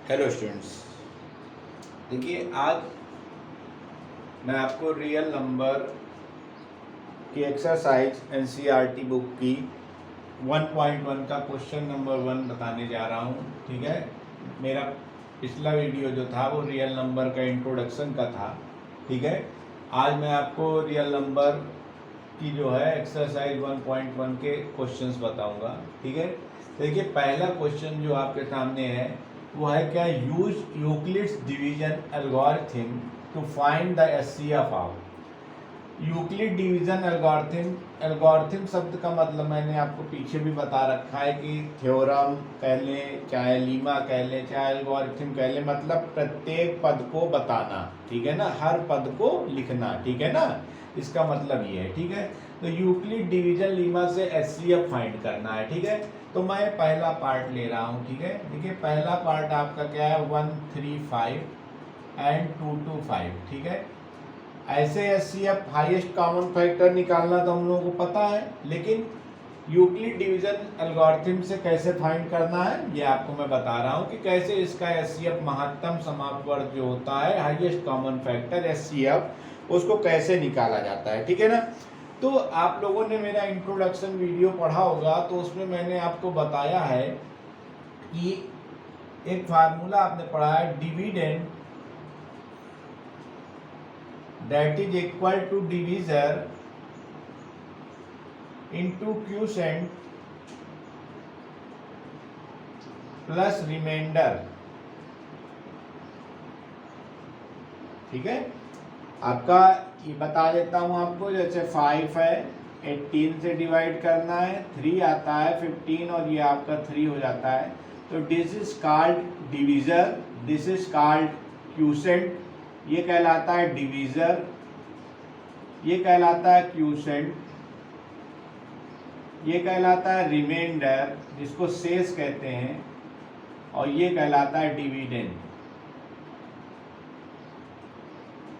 Hello students, देखिए आज मैं आपको रियल नंबर की एक्सरसाइज एनसीईआरटी बुक की 1.1 का क्वेश्चन नंबर 1 बताने जा रहा हूँ। ठीक है, मेरा पिछला वीडियो जो था वो रियल नंबर का इंट्रोडक्शन का था। ठीक है, आज मैं आपको रियल नंबर की जो है एक्सरसाइज 1.1 के क्वेश्चंस बताऊंगा। ठीक है, देखिए पहला क्वेश्चन जो आपके सामने है वो है क्या use Euclid's division algorithm to find the HCF of. Euclid division algorithm शब्द का मतलब मैंने आपको पीछे भी बता रखा है कि थ्योरम कह लें, चाहे लीमा कह लें, चाहे एल्गोरिथम कह लें, मतलब प्रत्येक पद को बताना। ठीक है ना, हर पद को लिखना। ठीक है ना, इसका मतलब ये है। ठीक है, तो यूक्लिड डिवीजन लीमा से एचसीएफ फाइंड करना है। ठीक है, तो मैं पहला पार्ट ले रहा हूँ। ठीक है, देखिए पहला पार्ट आपका क्या है 135 एंड 225। ठीक है, ऐसे एचसीएफ हाईएस्ट कॉमन फैक्टर निकालना तो हम लोगों को पता है, लेकिन यूक्लिड डिवीजन एल्गोरिथम से कैसे फाइंड करना है ये आपको मैं बता रहा हूँ कि कैसे इसका एचसीएफ महत्तम समापवर्ग जो होता है हाईएस्ट कॉमन फैक्टर एचसीएफ, उसको कैसे निकाला जाता है। ठीक है ना, तो आप लोगों ने मेरा इंट्रोडक्शन वीडियो पढ़ा होगा, तो उसमें मैंने आपको बताया है कि एक फार्मूला आपने पढ़ा है dividend that is equal to divisor into quotient plus remainder. ठीक है, आपका ये बता देता हूं आपको, जैसे 5 है 18 से डिवाइड करना है, 3 आता है 15 और ये आपका 3 हो जाता है। तो this is called divisor, this is called quotient, ये कहलाता है डिवीजर, ये कहलाता है क्यूसेंट, ये कहलाता है रिमाइंडर जिसको शेष कहते हैं, और ये कहलाता है डिविडेंड।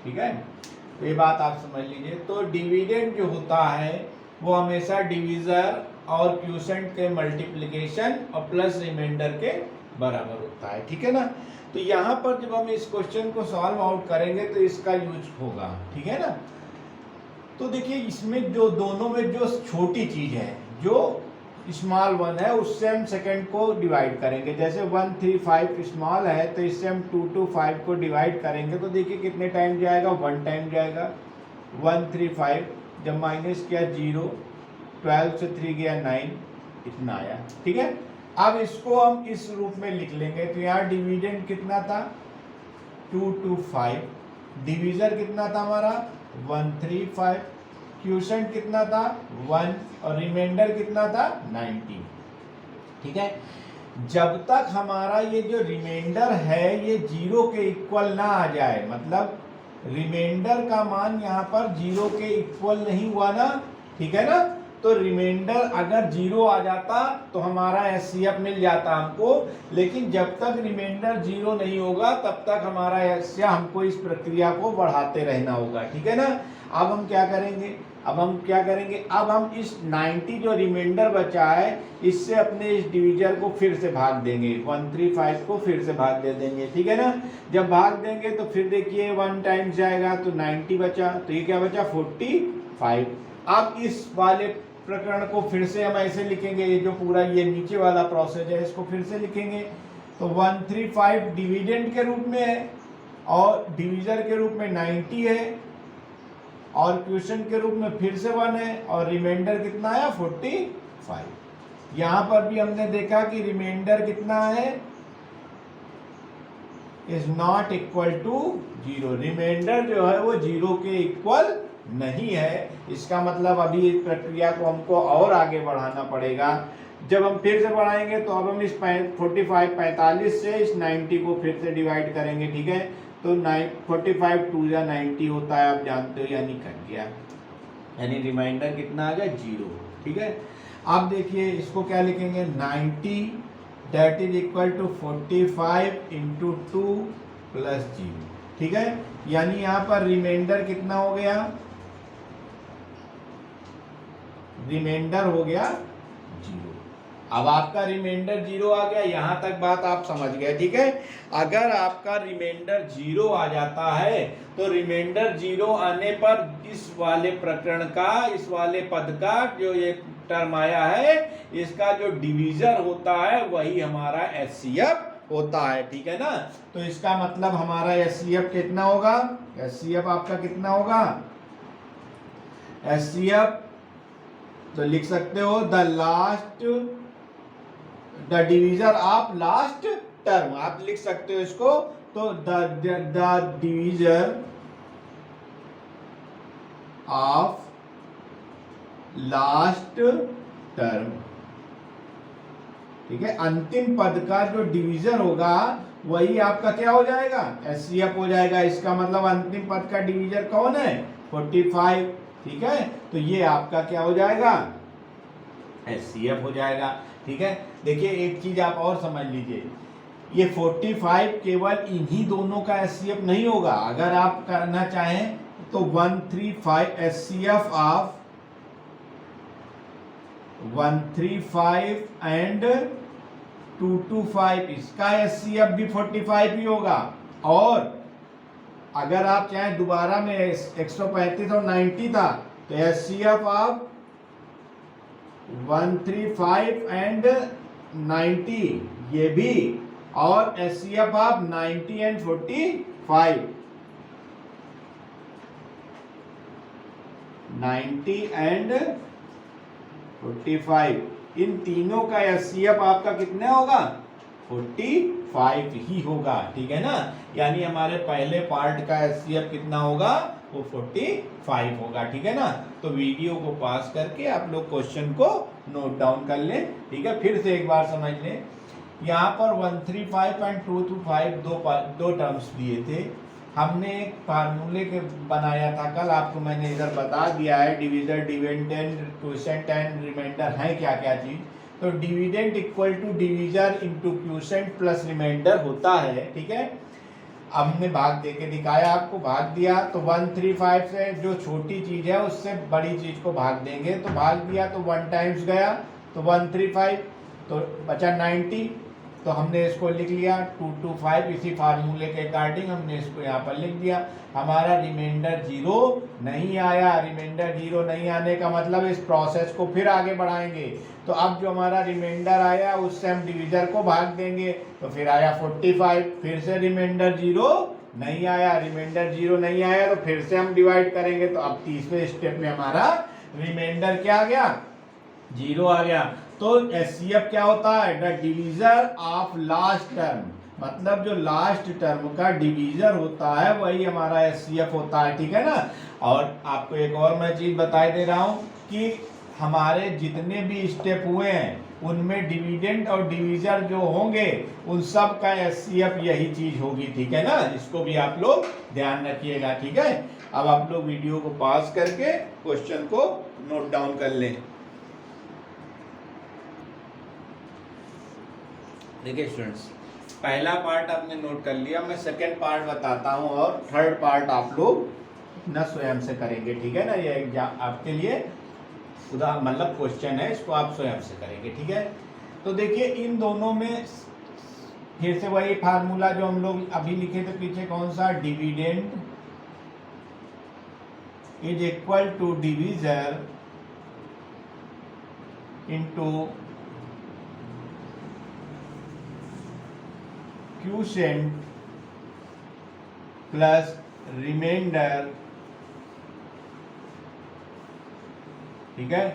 ठीक है, तो ये बात आप समझ लीजिए। तो डिविडेंड जो होता है वो हमेशा डिवीजर और क्यूसेंट के मल्टीप्लिकेशन और प्लस रिमाइंडर के बराबर होता है। ठीक है ना, तो यहाँ पर जब हम इस क्वेश्चन को सॉल्व आउट करेंगे तो इसका यूज होगा। ठीक है ना, तो देखिए इसमें जो दोनों में जो छोटी चीज है, जो स्मॉल 1 है, उससे हम सेकंड को डिवाइड करेंगे। जैसे 135 स्मॉल है तो इससे हम 225 को डिवाइड करेंगे, तो देखिए कितने टाइम जाएगा, 1 टाइम जाएगा। 135 जब माइनस किया 0, 12 से 3 गया 9, इतना आया। ठीक है, अब इसको हम इस रूप में लिख लेंगे। तो यहाँ डिविडेंड कितना था 225, डिवीजर कितना था हमारा 135, क्यूसेंट कितना था 1 और रिमाइंडर कितना था 90। ठीक है, जब तक हमारा ये जो रिमाइंडर है ये 0 के इक्वल ना आ जाए, मतलब रिमाइंडर का मान यहाँ पर 0 के इक्वल नहीं हुआ ना, ठीक है ना, तो रिमाइंडर अगर 0 आ जाता तो हमारा एचसीएफ मिल जाता हमको, लेकिन जब तक रिमाइंडर 0 नहीं होगा तब तक हमारा एचसीएफ, हमको इस प्रक्रिया को बढ़ाते रहना होगा। ठीक है ना, अब हम क्या करेंगे, अब हम इस 90 जो रिमाइंडर बचा है इससे अपने इस डिवीजर को फिर से भाग देंगे, 135 को फिर से भाग दे देंगे। ठीक है ना, जब भाग देंगे तो फिर देखिए 1 टाइम्स जाएगा तो 90 बचा, तो ये क्या बचा 45। अब इस वाले प्रकरण को फिर से हम ऐसे लिखेंगे, ये जो पूरा ये नीचे वाला प्रोसेस है इसको फिर से लिखेंगे। तो 135 डिविडेंड के रूप में है और डिवीजर के रूप में 90 है और क्वेश्चन के रूप में फिर से 1 है और रिमाइंडर कितना आया 45। यहां पर भी हमने देखा कि रिमाइंडर कितना है, is not equal to 0, remainder जो है वो 0 के इक्वल नहीं है। इसका मतलब अभी इस प्रक्रिया को हमको और आगे बढ़ाना पड़ेगा। जब हम फिर से बढ़ाएंगे तो अब हम इस 45 से इस 90 को फिर से डिवाइड करेंगे। ठीक है, तो 45 2 या 90 होता है, आप जानते हो, यानी कट गया, यानी रिमाइंडर कितना आ गया 0। ठीक है, आप देखिए इसको क्या लिखेंगे 90 that is equal to 45 into 2 plus 0। ठीक है, यानी यहाँ पर रिमाइंडर कितना हो गया, रिमाइंडर हो गया 0। अब आपका रिमाइंडर 0 आ गया, यहां तक बात आप समझ गए, ठीक है। अगर आपका रिमाइंडर 0 आ जाता है तो रिमाइंडर 0 आने पर इस वाले प्रकरण का, इस वाले पद का जो ये टर्म आया है, इसका जो डिवीजर होता है वही हमारा एचसीएफ होता है, ठीक है ना। तो इसका मतलब हमारा एचसीएफ कितना होगा, एचसीएफ आपका कितना होगा, एचसीएफ तो लिख सकते हो the divisor of last term, आप लिख सकते हो इसको। तो the divisor of last term, ठीक है। अंतिम पद का जो डिवीजर होगा वही आपका क्या हो जाएगा, एचसीएफ हो जाएगा। इसका मतलब अंतिम पद का डिवीजर कौन है, 45, ठीक है। तो ये आपका क्या हो जाएगा, एचसीएफ हो जाएगा, ठीक है। देखिए एक चीज आप और समझ लीजिए, ये 45 केवल इन्हीं दोनों का एचसीएफ नहीं होगा। अगर आप करना चाहें तो 135 एचसीएफ ऑफ 135 एंड 225, इसका एचसीएफ भी 45 ही होगा। और अगर आप चाहें दोबारा में 135 और 90 था तो एचसीएफ ऑफ 135 एंड 90 ये भी, और एचसीएफ ऑफ 90 एंड 45, 90 एंड 45, इन तीनों का एचसीएफ आपका कितना होगा, 45 ही होगा, ठीक है ना। यानी हमारे पहले पार्ट का एचसीएफ कितना होगा, वो 45 होगा, ठीक है ना। तो वीडियो को पास करके आप लोग क्वेश्चन को नोट डाउन कर लें, ठीक है। फिर से एक बार समझ लें, यहाँ पर 135 एंड 225 दो टर्म्स दिए थे। हमने एक फार्मूले के बनाया था कल, आपको मैंने इधर बता दिया है, divisor, dividend, quotient and remainder है क्या क्या चीज। तो dividend equal to divisor into quotient plus remainder होता है, ठीक है। हमने भाग दे के दिखाया आपको, भाग दिया तो 135 से जो छोटी चीज है उससे बड़ी चीज को भाग देंगे, तो भाग दिया तो 1 टाइम्स गया तो 135, तो बचा 90, तो हमने इसको लिख लिया 225, इसी फार्मूले के अकॉर्डिंग हमने इसको यहाँ पर लिख दिया। हमारा रिमाइंडर 0 नहीं आया, रिमाइंडर 0 नहीं आने का मतलब इस प्रोसेस को फिर आगे बढ़ाएंगे। तो अब जो हमारा रिमाइंडर आया उससे हम डिवीजर को भाग देंगे, तो फिर आया 45, फिर से रिमाइंडर 0 नहीं आया, रिमाइंडर 0 नहीं आया तो फिर से हम डिवाइड करेंगे। तो अब तीसरे स्टेप में हमारा रिमाइंडर क्या आ गया, 0 आ गया। तो एचसीएफ क्या होता है, the divisor of last term, मतलब जो लास्ट टर्म का डिवीजर होता है वही हमारा एचसीएफ होता है, ठीक है ना। और आपको एक और मैं चीज बताई दे रहा हूं कि हमारे जितने भी स्टेप हुए हैं उनमें डिविडेंड और डिवीजर जो होंगे उन सब का एचसीएफ यही चीज होगी, ठीक है ना। इसको भी आप लोग ध्यान रखिएगा, ठीक है। अब आप लोग वीडियो को पॉज करके क्वेश्चन को नोट डाउन कर लें। देखिए स्टूडेंट्स, पहला पार्ट आपने नोट कर लिया, मैं सेकेंड पार्ट बताता हूं और थर्ड पार्ट आप लोग न स्वयं से करेंगे, ठीक है ना। ये एग्जाम आपके लिए खुदा मतलब क्वेश्चन है, इसको आप स्वयं से करेंगे, ठीक है। तो देखिए इन दोनों में फिर से वही फार्मूला जो हम लोग अभी लिखे थे पीछे, कौन सा, dividend is equal to divisor into quotient plus remainder, ठीक है,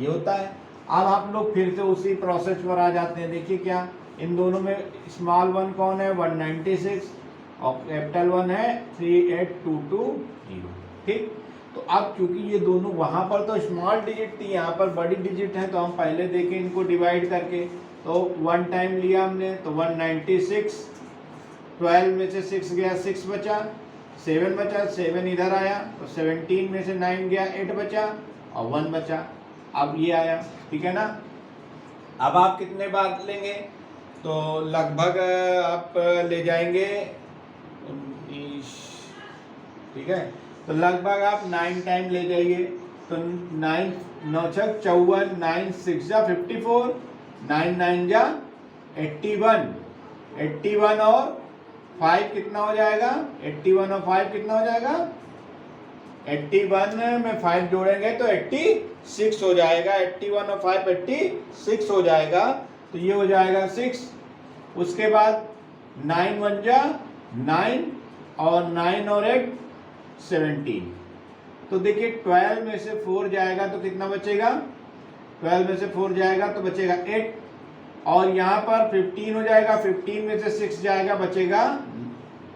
ये होता है। अब आप लोग फिर से उसी प्रोसेस पर आ जाते हैं। देखिए क्या, इन दोनों में स्मॉल वन कौन है, 196, और कैपिटल वन है 38220, ठीक। तो अब चूंकि ये दोनों वहां पर तो स्मॉल डिजिट थी, यहाँ पर बड़ी डिजिट है, तो हम पहले देखें इनको डिवाइड करके। तो 1 टाइम लिया हमने तो 196, 12 में से 6 गया, 6 बचा, 7 बचा, 7 इधर आया तो 17 में से 9 गया, 8 बचा और 1 बचा। अब ये आया, ठीक है ना। अब आप कितने बार लेंगे, तो लगभग आप ले जाएंगे 19, ठीक है। तो लगभग आप 9 टाइम ले जाइए, तो 9 9 54, 9 6 54, 9 9 जा 81, 81 और 5 कितना हो जाएगा? 81 और 5 कितना हो जाएगा? 81 में 5 जोड़ेंगे तो 86 हो जाएगा। 81 और 5 86 हो जाएगा, तो ये हो जाएगा 6। उसके बाद 9 1 जा 9 और 9 और 8 17। तो देखिए 12 में से 4 जाएगा तो कितना बचेगा? 12 में से 4 जाएगा तो बचेगा 8, और यहाँ पर 15 हो जाएगा, 15 में से 6 जाएगा बचेगा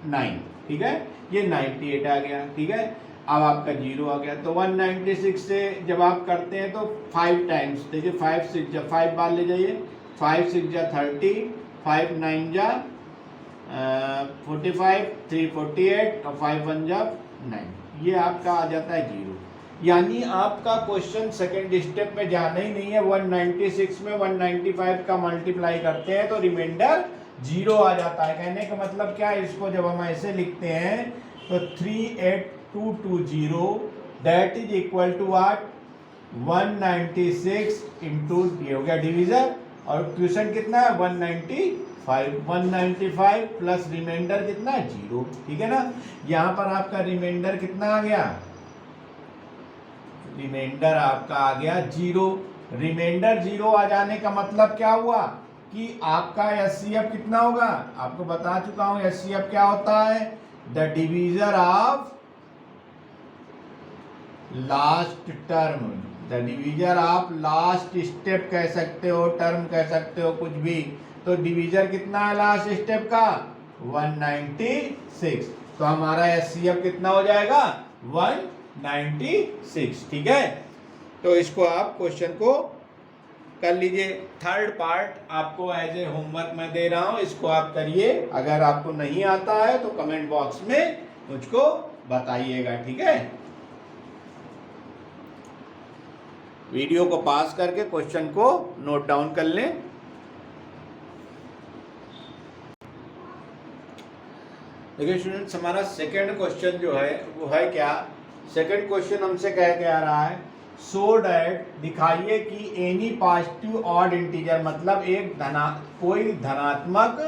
9। ठीक है, ये 98 आ गया। ठीक है, अब आपका 0 आ गया। तो 196 से जब आप करते हैं तो 5 टाइम्स, देखिए 5 6 जा 5 बार ले जाइए, 5 6 जा 30, 5 9 जा 45, 3 48 और 5 1 जा 9। ये आपका आ जाता है 0। यानी आपका क्वेश्चन सेकंड स्टेप में जाना ही नहीं है। 196 में 195 का मल्टीप्लाई करते हैं तो रिमाइंडर 0 आ जाता है। कहने का मतलब क्या है, इसको जब हम ऐसे लिखते हैं तो 38220 that is equal to what? 196 into, ये हो गया डिवीजर, और क्वेश्चन कितना है? 195 प्लस रिमाइंडर कितना है? 0। ठीक है ना, यहाँ पर आपका रिमाइंडर कितना आ गया? रिमाइंडर आपका आ गया 0। रिमाइंडर 0 आ जाने का मतलब क्या हुआ कि आपका एचसीएफ कितना होगा? आपको बता चुका हूं एचसीएफ क्या होता है, the divisor of last term, the divisor of last step कह सकते हो, टर्म कह सकते हो, कुछ भी। तो डिवीजर कितना है लास्ट स्टेप का? 196। तो हमारा एचसीएफ कितना हो जाएगा? 196। ठीक है, तो इसको आप क्वेश्चन को कर लीजिए। थर्ड पार्ट आपको एज ए होमवर्क में दे रहा हूं, इसको आप करिए। अगर आपको नहीं आता है तो कमेंट बॉक्स में मुझको बताइएगा। ठीक है, वीडियो को पास करके क्वेश्चन को नोट डाउन कर लें। देखिए स्टूडेंट्स, हमारा सेकंड क्वेश्चन जो है वो है क्या? सेकंड क्वेश्चन हमसे कह के आ रहा है, सो डैट, दिखाइए कि एनी पॉजिटिव ऑड इंटीजर, मतलब एक कोई धनात्मक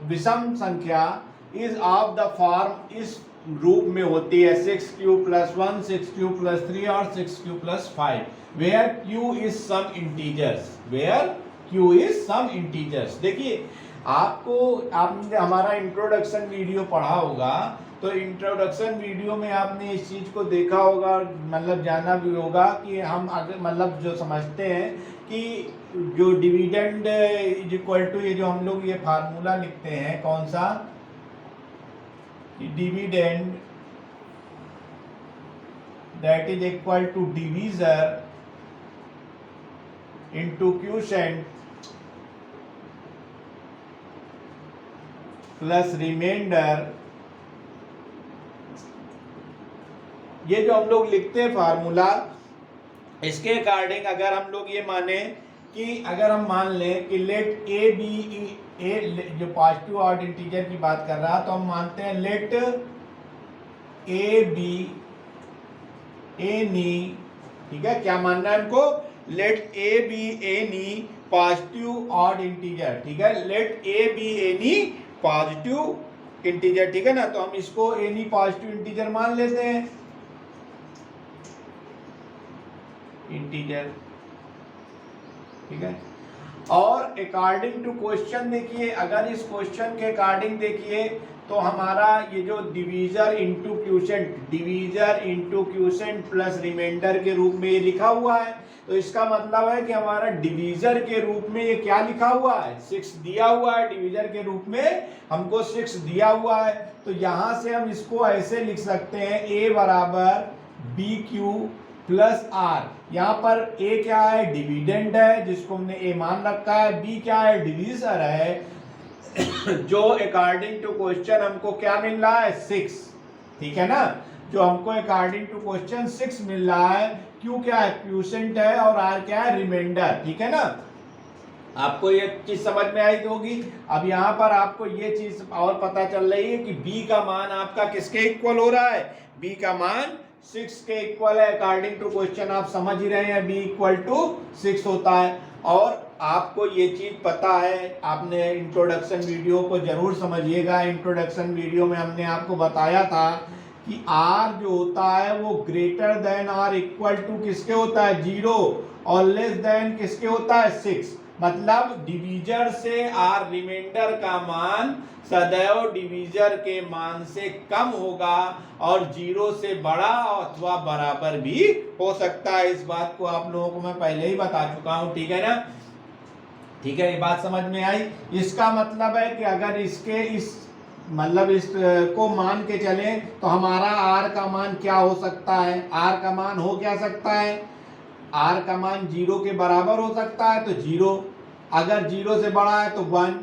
विषम संख्या इज ऑफ द फॉर्म, इस रूप में होती है 6q + 1, 6q + 3 और 6q + 5, where q is some integers, where q is some integers. देखिए आपने हमारा इंट्रोडक्शन वीडियो पढ़ा होगा, तो इंट्रोडक्शन वीडियो में आपने इस चीज़ को देखा होगा, मतलब जाना भी होगा कि हम अगर मतलब जो समझते हैं कि जो डिविडेंड इज इक्वल टू, ये जो हम लोग ये फार्मूला लिखते हैं, कौन सा? Dividend that is equal to divisor into quotient plus remainder. ये जो हम लोग लिखते हैं फार्मूला, इसके अकॉर्डिंग अगर हम लोग ये माने कि अगर हम मान लें कि लेट ए बी, ए जो पॉजिटिव ऑड इंटीजर की बात कर रहा है, तो हम मानते हैं लेट ए बी एनी, ठीक है, क्या मानना है हमको? Let a be any positive odd integer. ठीक है, let a be any positive integer. ठीक है ना, तो हम इसको एनी पॉजिटिव इंटीजर मान लेते हैं, इंटीजर। ठीक है, और अकॉर्डिंग टू क्वेश्चन देखिए, अगर इस क्वेश्चन के अकॉर्डिंग देखिए तो हमारा ये जो divisor into quotient, divisor into quotient plus remainder के रूप में ये लिखा हुआ है, तो इसका मतलब है कि हमारा डिवीजर के रूप में ये क्या लिखा हुआ है? 6 दिया हुआ है, डिवीजर के रूप में हमको 6 दिया हुआ है। तो यहां से हम इसको ऐसे लिख सकते हैं, a बराबर BQ प्लस आर। यहाँ पर a क्या है? डिविडेंड है, जिसको हमने a मान रखा है। b क्या है? डिवीजर है, जो अकॉर्डिंग टू क्वेश्चन हमको क्या मिल रहा है? 6। ठीक है ना, जो हमको अकॉर्डिंग टू क्वेश्चन 6 मिल रहा है। q क्या है? क्वोशिएंट है, और r क्या है? रिमाइंडर। ठीक है ना, आपको ये चीज समझ में आई होगी। अब यहाँ पर आपको ये चीज और पता चल रही है कि b का मान आपका किसके इक्वल हो रहा है? b का मान 6 के इक्वल है, अकॉर्डिंग टू क्वेश्चन आप समझ ही रहे हैं, b इक्वल टू 6 होता है। और आपको ये चीज पता है, आपने इंट्रोडक्शन वीडियो को जरूर समझिएगा। इंट्रोडक्शन वीडियो में हमने आपको बताया था कि r जो होता है वो ग्रेटर देन और इक्वल टू किसके होता है 0, और लेस देन किसके होता है 6। मतलब डिवीजर से r रिमाइंडर का मान सदैव डिवीजर के मान से कम होगा और 0 से बड़ा अथवा बराबर भी हो सकता है। इस बात को आप लोगों को मैं पहले ही बता चुका हूं, ठीक है ना। ठीक है, ये बात समझ में आई। इसका मतलब है कि अगर इसके इसको मान के चले तो हमारा r का मान क्या हो सकता है, r का मान हो क्या सकता है, r का मान 0 के बराबर हो सकता है, तो 0, अगर 0 से बड़ा है तो 1,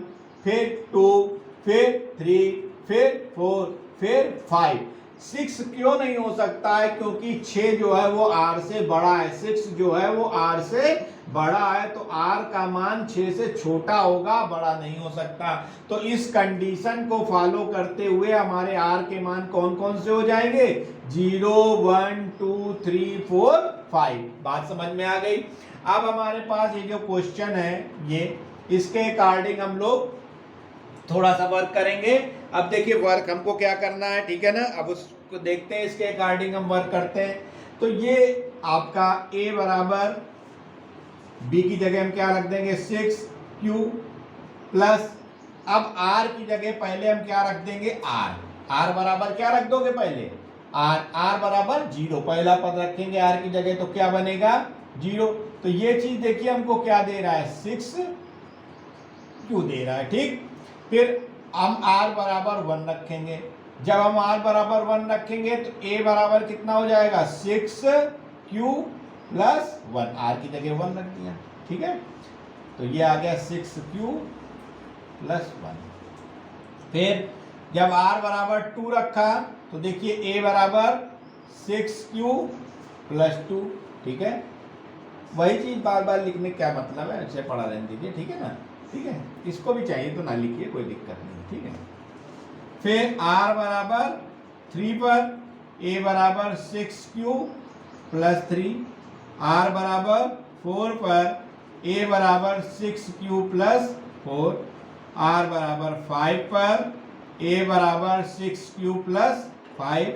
फिर 2, फिर 3, फिर 4, फिर 5। 6 क्यों नहीं हो सकता है, क्योंकि 6 जो है वो r से बड़ा है, 6 जो है वो r से बड़ा है, तो r का मान 6 से छोटा होगा, बड़ा नहीं हो सकता। तो इस कंडीशन को फॉलो करते हुए हमारे r के मान कौन कौन से हो जाएंगे, 0, 1, 2, 3, 4, 5। बात समझ में आ गई। अब हमारे पास ये जो क्वेश्चन है, ये इसके अकॉर्डिंग हम लोग थोड़ा सा वर्क करेंगे। अब देखिए वर्क हमको क्या करना है, ठीक है ना। अब उसको देखते हैं, इसके अकॉर्डिंग हम वर्क करते हैं। तो ये आपका a बराबर b की जगह हम क्या रख देंगे 6q प्लस, अब r की जगह पहले हम क्या रख देंगे r बराबर क्या रख दोगे पहले r बराबर 0, पहला पद रखेंगे r की जगह, तो क्या बनेगा 0। तो ये चीज देखिए हमको क्या दे रहा है 6q दे रहा है, ठीक। फिर हम r बराबर 1 रखेंगे, जब हम r बराबर 1 रखेंगे तो a बराबर कितना हो जाएगा 6q प्लस 1, r की जगह 1 रख दिया, ठीक है। तो ये आ गया 6q प्लस 1। फिर जब r बराबर 2 रखा तो देखिए a बराबर 6q प्लस 2, ठीक है। वही चीज बार बार लिखने क्या मतलब है, ऐसे पढ़ा रहने दीजिए, ठीक है ना। ठीक है, इसको भी चाहिए तो ना लिखिए, कोई दिक्कत नहीं, ठीक है। फिर r बराबर 3 पर a बराबर 6q प्लस 3, r बराबर 4 पर a बराबर 6q प्लस 4, r बराबर 5 पर a बराबर 6q प्लस 5,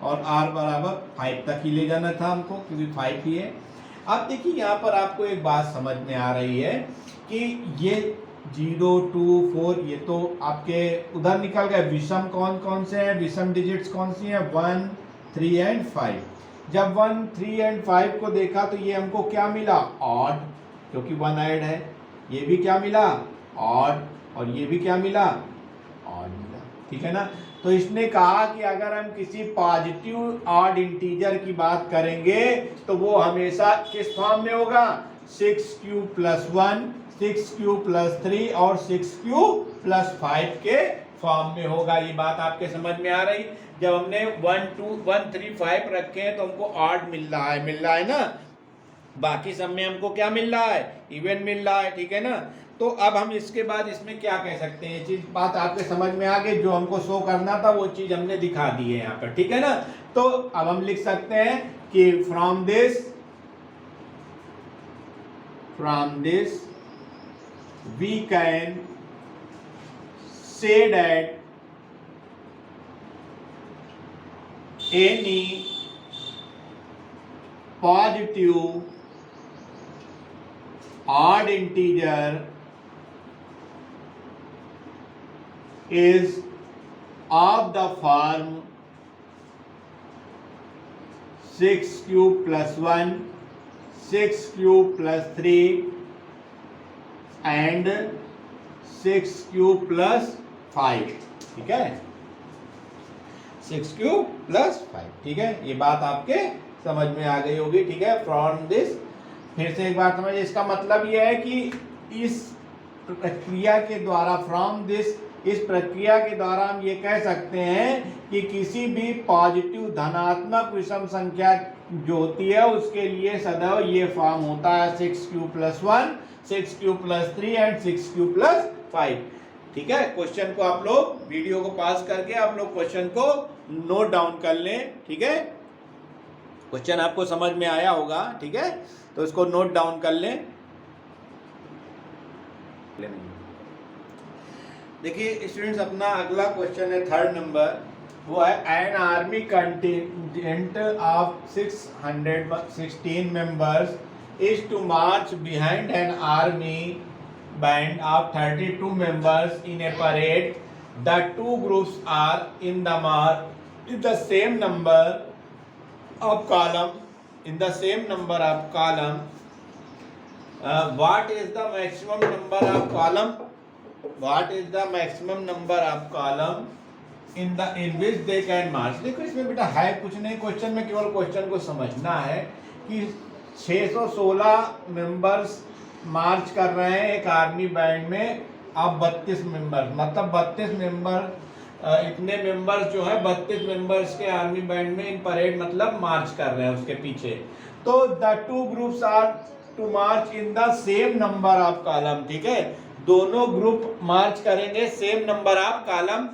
और r बराबर 5 तक ही ले जाना था हमको, क्योंकि 5 ही है। अब देखिए यहाँ पर आपको एक बात समझ में आ रही है कि ये 0, 2, 4 ये तो आपके उधर निकल गए। विषम कौन कौन से हैं, विषम डिजिट्स कौन सी हैं, 1, 3 एंड 5। जब 1, 3 एंड 5 को देखा तो ये हमको क्या मिला ऑड, क्योंकि 1 ऐड है। ये भी क्या मिला ऑड, और ये भी क्या मिला ऑड मिला, ठीक है ना। तो इसने कहा कि अगर हम किसी पॉजिटिव ऑड इंटीजर की बात करेंगे तो वो हमेशा किस फॉर्म में होगा 6q प्लस 1, 6q प्लस 3 और 6q प्लस 5 के फॉर्म में होगा। ये बात आपके समझ में आ रही। जब हमने 1, 2, 1, 3, 5 रखे हैं तो हमको ऑड मिल रहा है ना, बाकी सब में हमको क्या मिल रहा है इवन मिल रहा है, ठीक है ना। तो अब हम इसके बाद इसमें क्या कह सकते हैं, ये चीज बात आपके समझ में आ गई। जो हमको शो करना था वो चीज हमने दिखा दी है यहाँ पर, ठीक है ना। तो अब हम लिख सकते हैं कि from this we can say that any positive odd integer is of the form 6q plus 1, 6q plus 3 and 6q plus 5, ठीक है, 6q plus 5, ठीक है। ये बात आपके समझ में आ गई होगी, ठीक है। फ्रॉम दिस, फिर से एक बात समझिए, इसका मतलब यह है कि इस प्रक्रिया के द्वारा इस प्रक्रिया के द्वारा हम ये कह सकते हैं कि किसी भी पॉजिटिव धनात्मक विषम संख्या जो होती है उसके लिए सदैव ये फॉर्म होता है 6q plus 1, 6q plus 3 and 6q plus 5, ठीक है। क्वेश्चन को आप लोग वीडियो को पास करके आप लोग क्वेश्चन को नोट डाउन कर लें, ठीक है। क्वेश्चन आपको समझ में आया होगा, ठीक है, तो इसको नोट डाउन कर लें। देखिए स्टूडेंट्स, अपना अगला क्वेश्चन है 3rd नंबर, वो है an army contingent of 616 members is to march behind an army band of 32 members in a parade. The two groups are in the march in the same number of column, in the same number of column. What is the maximum number of column? What is the maximum number of column in which they can march? देखो इसमें बेटा है कुछ नहीं, question में केवल question को समझना है कि 616 मेंबर्स मार्च कर रहे हैं एक आर्मी बैंड में, अब 32 मेंबर, मतलब 32 मेंबर, इतने मेंबर्स जो है 32 मेंबर्स के आर्मी बैंड में इन परेड मतलब मार्च कर रहे हैं उसके पीछे। तो the two groups are to march in the same number of column, ठीक है, दोनों ग्रुप मार्च करेंगे same number of column,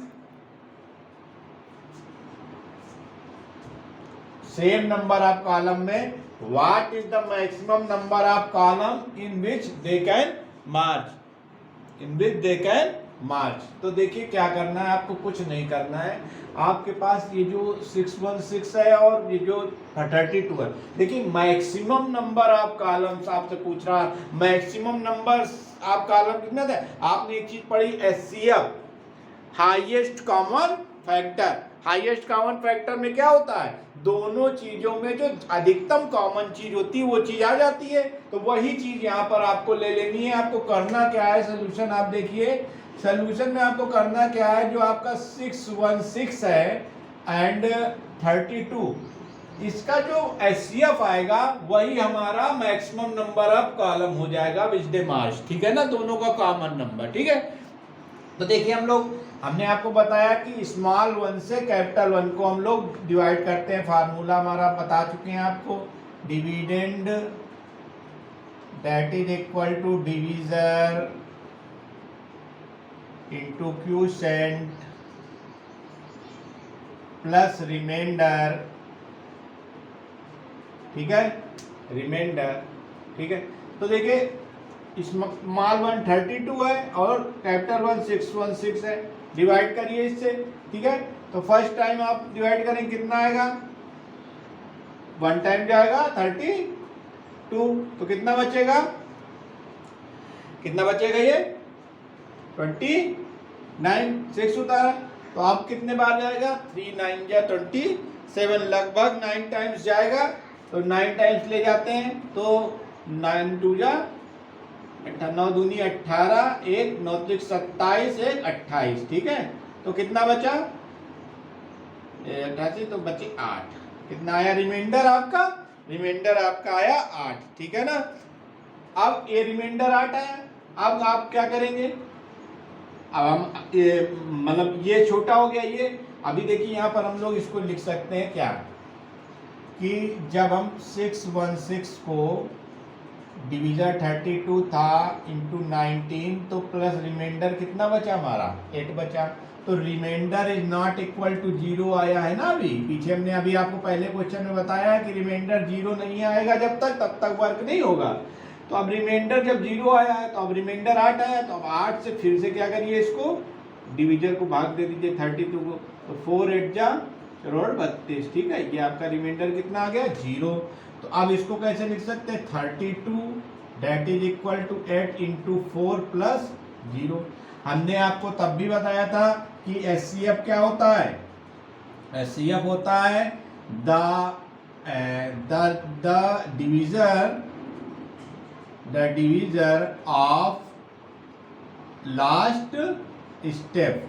same number of column में। What is the maximum number of column in which they can march, in which they can march. तो देखिए क्या करना है आपको, कुछ नहीं करना है, आपके पास ये जो 616 है और ये जो 32 है, देखिए मैक्सिमम नंबर ऑफ कॉलम्स आपसे पूछ रहा है, मैक्सिमम नंबर ऑफ कॉलम कितना था, आपने एक चीज पढ़ी HCF, highest common factor. Highest common factor में क्या होता है, दोनों चीजों में जो अधिकतम कॉमन चीज होती है वो चीज आ जाती है, तो वही चीज यहाँ पर आपको ले लेनी है। आपको करना क्या है, सोल्यूशन आप देखिए, सोल्यूशन में आपको करना क्या है, जो आपका 616 है एंड 32, इसका जो एचसीएफ आएगा वही हमारा मैक्सिमम नंबर ऑफ कॉलम हो जाएगा विच दे मार्च, ठीक है ना, दोनों का कॉमन नंबर, ठीक है। तो देखिए हमने आपको बताया कि स्मॉल 1 से कैपिटल 1 को हम लोग डिवाइड करते हैं, फार्मूला हमारा बता चुके हैं आपको, dividend that is equal to divisor into quotient plus remainder, ठीक है, रिमाइंडर, ठीक है। तो देखिए स्मॉल 1 32 है और कैपिटल 1 616 है, डिवाइड करिए इससे, ठीक है। तो फर्स्ट टाइम आप डिवाइड करेंगे कितना आएगा, 1 टाइम जाएगा 32, तो कितना बचेगा, कितना बचेगा ये 29, 6 उतारा, तो आप कितने बार जाएगा, 3 9 जा 27, लगभग 9 टाइम्स जाएगा, तो 9 टाइम्स ले जाते हैं, तो 9 2 जा 9 दूनी 18, 1 9 27, 1 28, ठीक है। तो कितना बचा 88, तो बचे 8, कितना आया रिमाइंडर आपका, रिमाइंडर आपका आया 8, ठीक है ना। अब ये रिमाइंडर 8 आया, अब आप क्या करेंगे, अब हम मतलब ये छोटा हो गया ये, अभी देखिए यहाँ पर हम लोग इसको लिख सकते हैं क्या, कि जब हम 616 को डिवीजर 32 था इंटू 19, तो प्लस रिमाइंडर कितना बचा हमारा 8 बचा, तो remainder is not equal to 0 आया है ना। अभी पीछे हमने अभी आपको पहले क्वेश्चन में बताया है कि रिमाइंडर 0 नहीं आएगा जब तक, तब तक वर्क नहीं होगा। तो अब रिमाइंडर जब 0 आया है, तो अब रिमाइंडर 8 आया, तो अब 8 से फिर से क्या करिए, इसको डिवीजर को भाग दे दीजिए 32 को, तो 4 8 जा 32, ठीक है। ये आपका रिमाइंडर कितना आ गया 0। तो अब इसको कैसे लिख सकते हैं, 32 that is equal to 8 into 4 plus 0। हमने आपको तब भी बताया था कि एचसीएफ क्या होता है, एचसीएफ होता है the divisor of last step,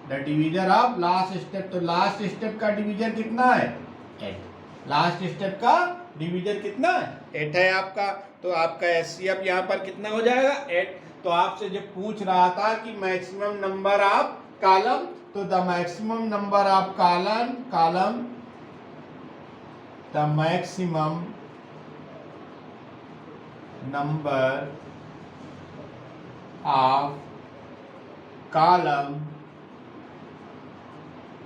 the divisor of last step. तो लास्ट स्टेप का डिवीजर कितना है 8, लास्ट स्टेप का डिवीजर कितना है 8 है आपका। तो आपका एचसीएफ यहाँ पर कितना हो जाएगा 8। तो आपसे जब पूछ रहा था कि मैक्सिमम नंबर ऑफ कॉलम, तो the maximum number of column the maximum number of column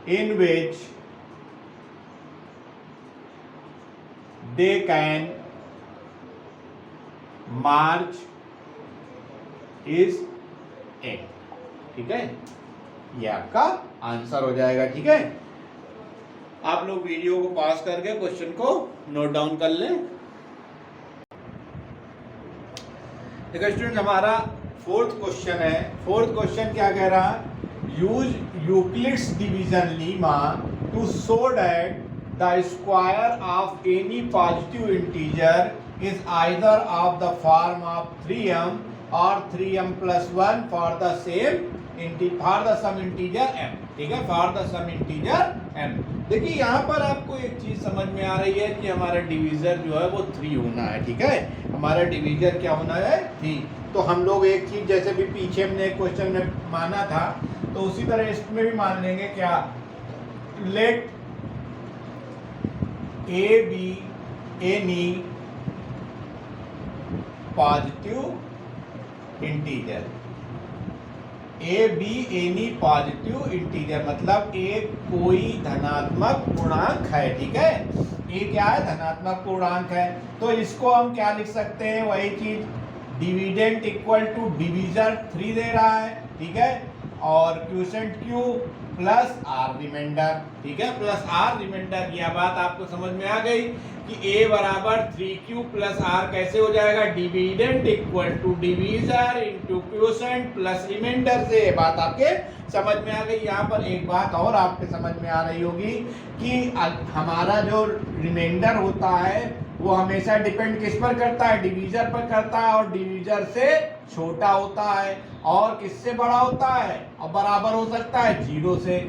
in which they can March is 8। ठीक है, ये आपका आंसर हो जाएगा। ठीक है, आप लोग वीडियो को पॉज करके क्वेश्चन को नोट डाउन कर लें। देखो स्टूडेंट, हमारा फोर्थ क्वेश्चन है। फोर्थ क्वेश्चन क्या कह रहा है? Use Euclid's division lemma to show that the square of any positive integer is either of the form of 3m और 3m plus 1 for the some integer m। ठीक है, for the some integer m। देखिए यहाँ पर आपको एक चीज समझ में आ रही है कि हमारा डिवीजर जो है वो 3 होना है। ठीक है, हमारा डिवीजर क्या होना है? 3। तो हम लोग एक चीज जैसे भी पीछे हमने एक क्वेश्चन में माना था, तो उसी तरह इसमें भी मान लेंगे। क्या? Let a be any positive integer. A be any positive integer मतलब एक कोई धनात्मक पूर्णांक है। ठीक है, ए क्या है? धनात्मक पूर्णांक है। तो इसको हम क्या लिख सकते हैं? वही चीज, डिविडेंड इक्वल टू डिवीजर 3 दे रहा है। ठीक है, और quotient q plus r remainder. ठीक है, प्लस आर रिमाइंडर। यह बात आपको समझ में आ गई कि a बराबर 3q प्लस आर कैसे हो जाएगा? Dividend equal to divisor into quotient plus remainder से। बात आपके समझ में आ गई। यहाँ पर एक बात और आपके समझ में आ रही होगी कि हमारा जो रिमाइंडर होता है वो हमेशा डिपेंड किस पर करता है? डिवीजर पर करता है, और डिवीजर से छोटा होता है और किससे बड़ा होता है? और बराबर हो सकता है 0 से।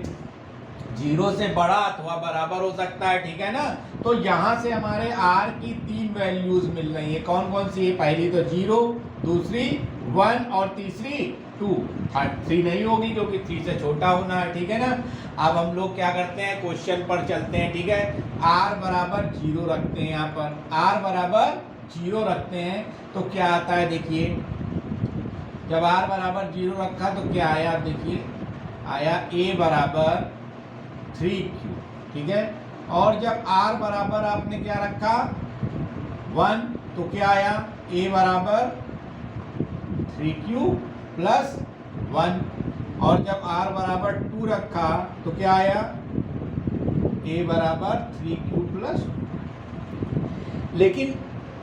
0 से बड़ा अथवा बराबर हो सकता है। ठीक है ना? तो यहाँ से हमारे r की 3 वैल्यूज मिल रही है। कौन कौन सी है? पहली तो 0, दूसरी 1 और तीसरी 2। 3 नहीं होगी क्योंकि 3 से छोटा होना है। ठीक है ना? अब हम लोग क्या करते हैं? क्वेश्चन पर चलते हैं। ठीक है, r बराबर 0 रखते हैं। यहाँ पर r बराबर 0 रखते हैं तो क्या आता है? देखिए, जब r बराबर 0 रखा तो क्या आया? देखिए, आया a बराबर 3q। ठीक है, और जब r बराबर आपने क्या रखा? 1, तो क्या आया? a बराबर 3q प्लस 1। और जब r बराबर 2 रखा तो क्या आया? a बराबर 3q प्लस। लेकिन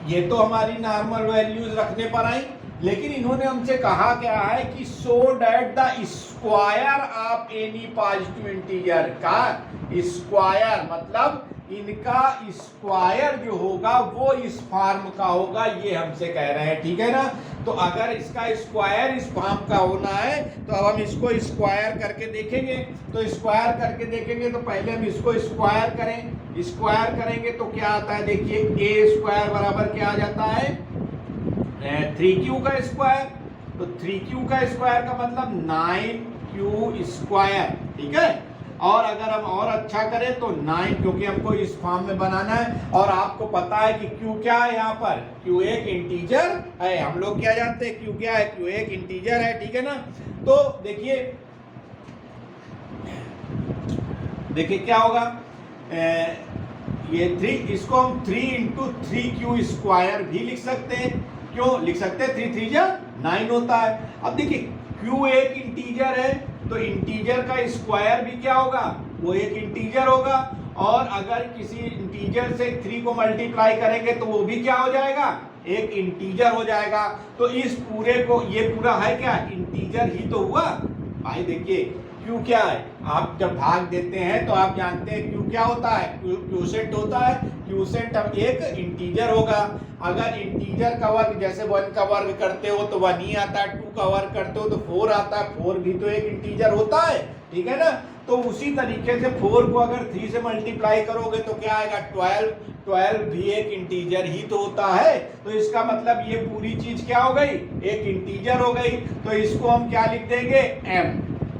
ये तो हमारी नॉर्मल वैल्यूज रखने पर आई, लेकिन इन्होंने हमसे कहा क्या है कि so that the square of any positive integer का स्क्वायर मतलब इनका स्क्वायर जो होगा वो इस फॉर्म का होगा, ये हमसे कह रहे हैं। ठीक है ना? तो अगर इसका स्क्वायर इस फॉर्म का होना है तो अब हम इसको स्क्वायर करके देखेंगे। तो स्क्वायर करके देखेंगे तो पहले हम इसको स्क्वायर करें। स्क्वायर करेंगे तो क्या आता है? देखिए, ए स्क्वायर बराबर क्या आ जाता है? 3q का स्क्वायर। तो 3q का स्क्वायर का मतलब 9q स्क्वायर। ठीक है, और अगर हम और अच्छा करें तो 9, क्योंकि हमको इस फॉर्म में बनाना है। और आपको पता है कि q क्या है? यहाँ पर q एक इंटीजर है। हम लोग क्या जानते हैं? q क्या है? q एक इंटीजर है। ठीक है ना? तो देखिए क्या होगा? ये 3, इसको हम 3 इंटू 3q स्क्वायर भी लिख सकते हैं। क्यों लिख सकते हैं? 3 3 जा 9 होता है। अब देखिए, q एक इंटीजर है तो इंटीजर का स्क्वायर भी क्या होगा? वो एक इंटीजर होगा। और अगर किसी इंटीजर से 3 को मल्टीप्लाई करेंगे तो वो भी क्या हो जाएगा? एक इंटीजर हो जाएगा। तो इस पूरे को, ये पूरा है क्या? इंटीजर ही तो हुआ भाई। देखिए, q क्या है? आप जब भाग देते हैं तो आप जानते हैं q क्या होता है? क्यूसेंट होता है। क्यूसेंट अब एक इंटीजर होगा। अगर इंटीजर का वर्ग जैसे 1 का वर्ग करते हो तो 1 ही आता है, 2 का वर्ग करते हो तो 4 आता है। 4 भी तो एक इंटीजर होता है। ठीक है ना? तो उसी तरीके से 4 को अगर 3 से मल्टीप्लाई करोगे तो क्या आएगा? 12। 12 भी एक इंटीजर ही तो होता है। तो इसका मतलब ये पूरी चीज क्या हो गई? एक इंटीजर हो गई। तो इसको हम क्या लिख देंगे? m,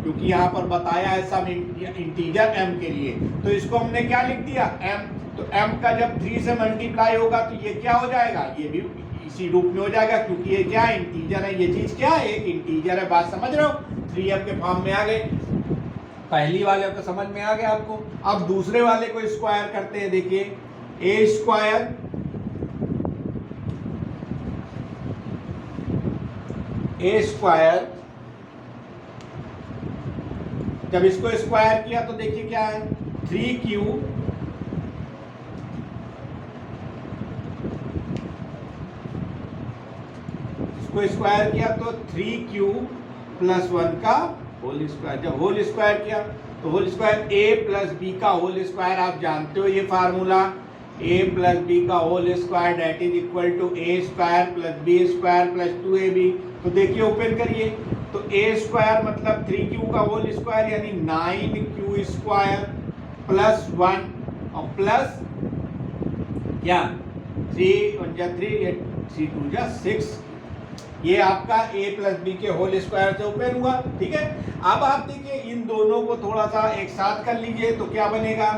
क्योंकि यहाँ पर बताया है सब इंटीजर m के लिए। तो इसको हमने क्या लिख दिया? m। तो m का जब 3 से मल्टीप्लाई होगा तो ये क्या हो जाएगा? ये भी इसी रूप में हो जाएगा, क्योंकि ये क्या है? इंटीजर है। ये चीज क्या है? एक इंटीजर है। बात समझ रहे हो? 3m के फॉर्म में आ गए। पहली वाले को समझ में आ गया आपको। अब दूसरे वाले को स्क्वायर करते हैं। देखिए, a स्क्वायर ए स्क्वायर, जब इसको स्क्वायर किया तो देखिए क्या है 3q इसको स्क्वायर किया तो 3q प्लस 1 का होल स्क्वायर। जब होल स्क्वायर किया तो whole square a plus b का होल स्क्वायर, आप जानते हो ये फार्मूला, a प्लस बी का whole square that is equal to a square plus b square plus 2ab। तो देखिए ओपन करिए तो a स्क्वायर मतलब 3q का होल स्क्वायर यानी 9q स्क्वायर प्लस 1 और प्लस क्या 3 1 जा 3 3 2 जा 6, ये आपका a प्लस बी के होल स्क्वायर से ओपन हुआ। ठीक है, अब आप देखिए इन दोनों को थोड़ा सा एक साथ कर लीजिए तो क्या बनेगा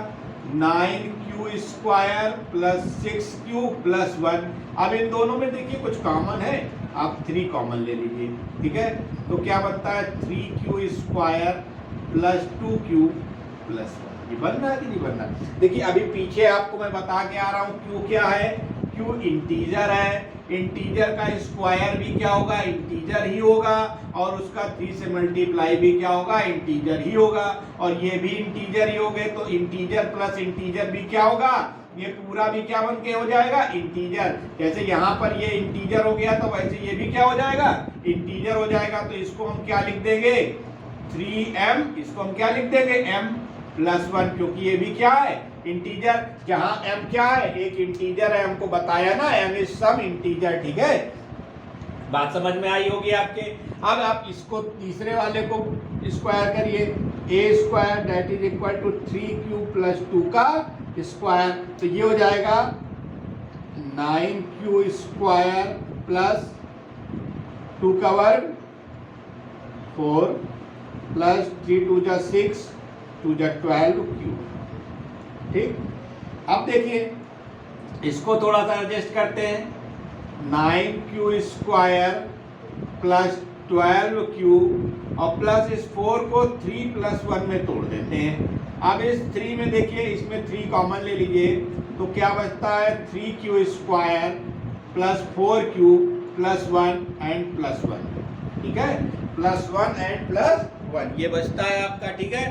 9q square plus 6q plus 1। अब इन दोनों में देखिए कुछ कॉमन है, आप 3 कॉमन ले लीजिए। ठीक है, तो क्या बनता है 3q square plus 2q plus 1। ये बन रहा है कि नहीं बन रहा? देखिए अभी पीछे आपको मैं बता के आ रहा हूँ q क्या है, q इंटीजर है, इंटीजर का स्क्वायर भी क्या होगा इंटीजर ही होगा, और उसका 3 से मल्टीप्लाई भी क्या होगा इंटीजर ही होगा, और ये भी इंटीजर ही हो गए तो इंटीजर प्लस इंटीजर भी क्या होगा, ये पूरा भी क्या बन के हो जाएगा इंटीजर। जैसे यहाँ पर ये इंटीजर हो गया तो वैसे ये भी क्या हो जाएगा इंटीजर हो जाएगा। तो इसको हम क्या लिख देंगे 3m, इसको हम क्या लिख देंगे m प्लस 1, क्योंकि ये भी क्या है इंटीजर, जहां m क्या है एक इंटीजर है, हमको बताया ना m इज सम इंटीजर। ठीक है, बात समझ में आई होगी आपके। अब आप इसको तीसरे वाले को स्क्वायर करिए, a square that is equal to 3q plus 2 का स्क्वायर, तो ये हो जाएगा 9q स्क्वायर प्लस 2 का वर्ग 4 प्लस 3 2 जा 6 2 जा 12q। ठीक, अब देखिए इसको थोड़ा सा एडजस्ट करते हैं, 9q स्क्वायर प्लस 12q और प्लस इस 4 को 3 प्लस 1 में तोड़ देते हैं। अब इस 3 में देखिए इसमें 3 कॉमन ले लीजिए तो क्या बचता है 3q square plus 4q plus 1 and plus 1। ठीक है, प्लस 1 एंड प्लस 1 ये बचता है आपका। ठीक है,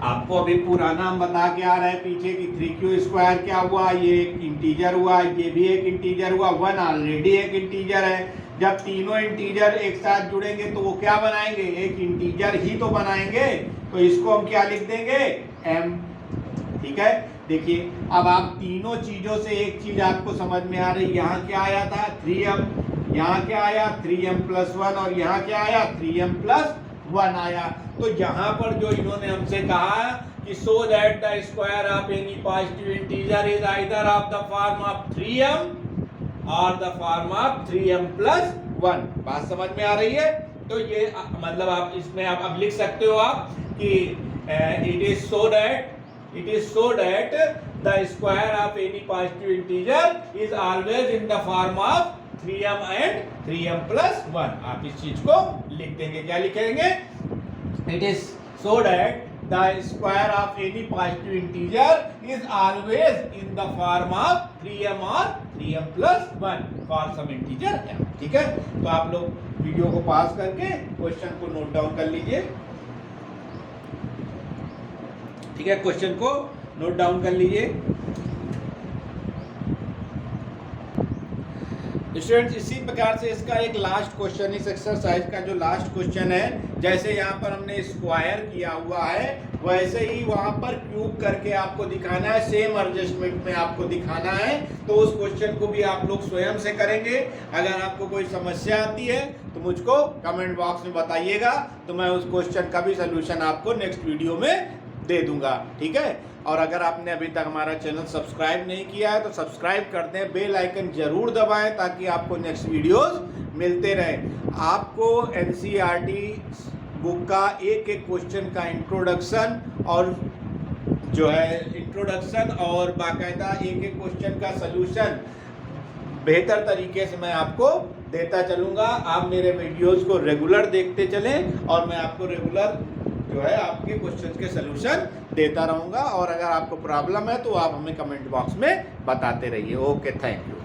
आपको अभी पुराना हम बता के आ रहे हैं पीछे कि 3q स्क्वायर क्या हुआ, ये एक इंटीजर हुआ, ये भी एक इंटीजर हुआ, 1 ऑलरेडी एक इंटीजर है। जब तीनों इंटीजर एक साथ जुड़ेंगे तो वो क्या बनाएंगे एक इंटीजर ही तो बनाएंगे, तो इसको हम क्या लिख देंगे m। ठीक है, देखिए अब आप तीनों चीजों से एक चीज आपको समझ में आ रही, यहाँ क्या आया था 3m, यहाँ क्या आया 3m प्लस 1 और यहाँ क्या आया 3m प्लस 1 आया। तो यहाँ पर जो इन्होंने हमसे कहा कि so that the square of any positive integer is either of the form of 3m और the form of 3m plus 1। बात समझ में आ रही है? तो ये मतलब आप इसमें आप अब लिख सकते हो आप कि it is so that the square of any positive integer is always in the form of 3m and 3m plus 1। आप इस चीज को लिख देंगे, क्या लिखेंगे it is so that the square of any positive integer is always in the form of 3m or 3m plus 1 for some integer m। ठीक है, तो आप लोग वीडियो को पास करके क्वेश्चन को नोट डाउन कर लीजिए। ठीक है, क्वेश्चन को नोट डाउन कर लीजिए स्टूडेंट्स। इसी प्रकार से इसका एक लास्ट क्वेश्चन, इस एक्सरसाइज का जो लास्ट क्वेश्चन है, जैसे यहाँ पर हमने स्क्वायर किया हुआ है वैसे ही वहां पर क्यूब करके आपको दिखाना है, सेम एडजस्टमेंट में आपको दिखाना है। तो उस क्वेश्चन को भी आप लोग स्वयं से करेंगे। अगर आपको कोई समस्या आती है तो मुझको कमेंट बॉक्स में बताइएगा, तो मैं उस क्वेश्चन का भी सोल्यूशन आपको नेक्स्ट वीडियो में दे दूंगा। ठीक है, और अगर आपने अभी तक हमारा चैनल सब्सक्राइब नहीं किया है तो सब्सक्राइब कर दें, बेल आइकन जरूर दबाएं ताकि आपको नेक्स्ट वीडियोस मिलते रहें। आपको एनसीईआरटी बुक का एक एक क्वेश्चन का इंट्रोडक्शन और जो है इंट्रोडक्शन और बाकायदा एक एक क्वेश्चन का सलूशन बेहतर तरीके से मैं आपको देता चलूँगा। आप मेरे वीडियोस को रेगुलर देखते चलें और मैं आपको रेगुलर जो है आपके क्वेश्चन के सलूशन देता रहूँगा। और अगर आपको प्रॉब्लम है तो आप हमें कमेंट बॉक्स में बताते रहिए। Okay, thank you.